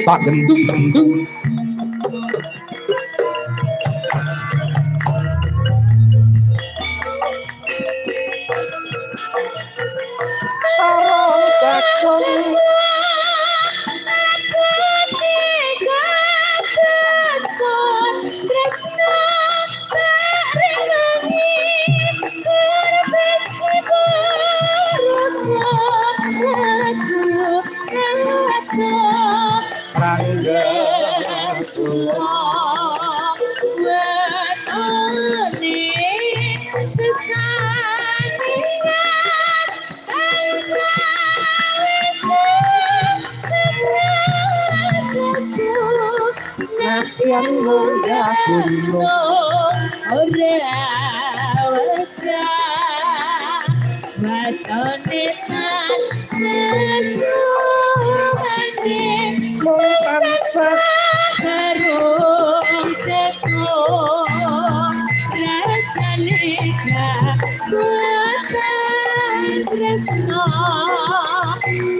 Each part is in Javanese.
tak gendung-gendung. Sarang jagung Rangga Sulang Wetone sesandingan yang muda gunung ora wega wetone tan sesumane tansah Sarung cekung rasane kuatan tresno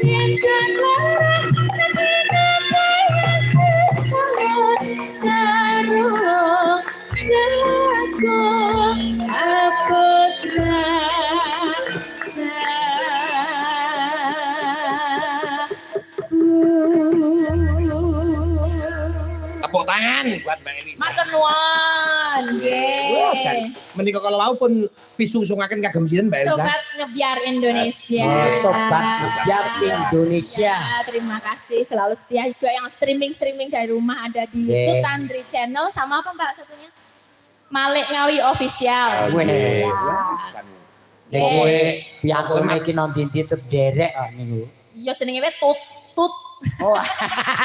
yen barang sedina kaya setahun sarung cekung apotra tepuk tangan buat Mbak Elisa. Matur nuwun. Wah, jan menika kalau wau pun pisungsungaken kagem sinten Mbak Elisa. Sobat Ngebiar Indonesia. Sobat Ngebiar Indonesia. Ya, terima kasih selalu setia juga yang streaming dari rumah ada di YouTube Tandri Channel sama apa Mbak satunya? Malik Ngawi Official. Weh. Nek kowe piantun Mak- iki nang ndi tetep derek niku. Iya jenenge wis tut Oh,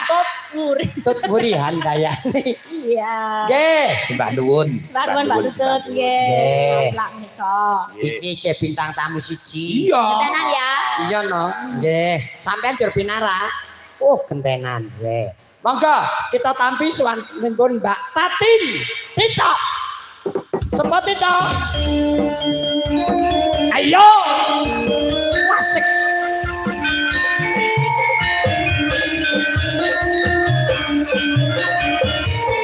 tut wuri. tut wurihan kayane. Iya. Nggih, Sembah nuwun. Sampun Mbak Tutut nggih. Lak menika. iki cek bintang tamu siji. Iya. Tenan ya. Iya no. Nggih, sampean jur pinara. Oh, gentenan nggih. Monggo kita tampi suwanipun Mbak Tatin. Titok. Sempat titok. Ayo. Asik.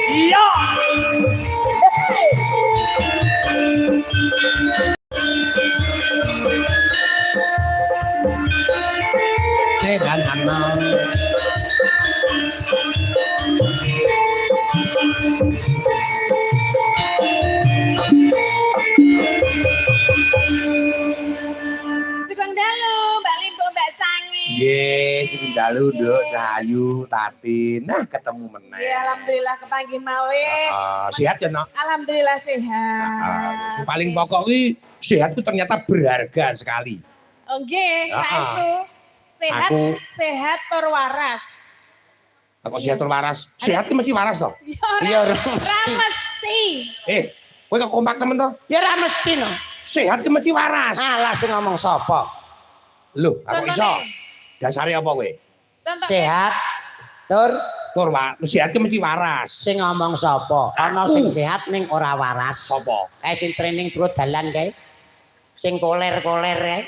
Iya. Dan anak Sugeng dalu, Mbak Limpo, Mbak Cangi. Nggih, sing dalu Nduk Sahayu Tatin. Nah, ketemu meneh. Ya, alhamdulillah kepanggih malih. Sehat ya, Nok? Alhamdulillah sehat. Paling pokok kuwi sehat itu ternyata berharga sekali. Oh nggih, saestu. Sehat, Aku- sehat tur waras. Aku sehat tur waras. Sehat itu mesti waras toh. Iya, Ra mesti. Kowe kok kompak temen toh? ya ra mesti no. Sehat itu mesti waras. Alah sing ngomong sapa? Loh, aku iso. Contone, Dasare apa kowe? contoh Sehat tur Tur sehat itu mesti waras. sing ngomong sapa? Ana Aku. sing sehat ning ora waras. Sopo? Kae sing training perut dalan kae. Sing koler-koler kae.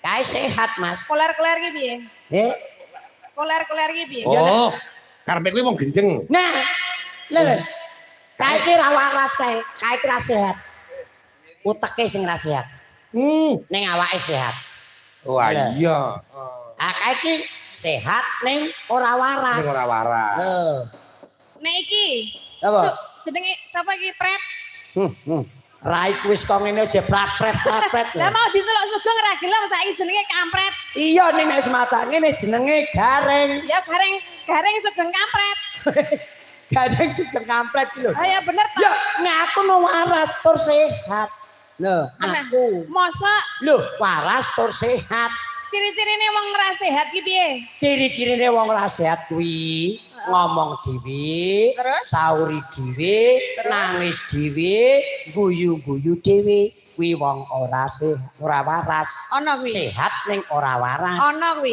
Kae sehat, Mas. koler-koler ki piye? Eh, Koler-koler ki piye? Oh, karepe kowe wong gendeng. nah. Lho. Kae ki ra waras kae. Kae ki ra sehat. Uteke sing ra sehat. Ning awake sehat. Wah, Lah. iya. Ah kae ki sehat ning ora waras. Sing ora waras. Lho. Nek iki, Apa? jenenge sapa iki? Pret. Rai wis kok ngene aja prapret. Lah mau diselok sugeng ra gelem saiki jenenge kampret. Iya ning nek semacam ngene jenenge gareng. Ya gareng sugeng kampret. Gareng sugeng kampret ki lho. Ah ya bener ta. Ya nek aku no waras tur sehat. Lho, Ana. aku. Mosok Lho, waras tur sehat. ciri-cirine wong ora sehat ki piye? Ciri-cirine wong ora sehat kuwi ngomong dhewe, Terus? sauri dhewe, nangis dhewe, guyu-guyu dhewe. Kuwi wong ora sehat, ora waras. Ana kuwi. Sehat ning ora waras. Ana kuwi.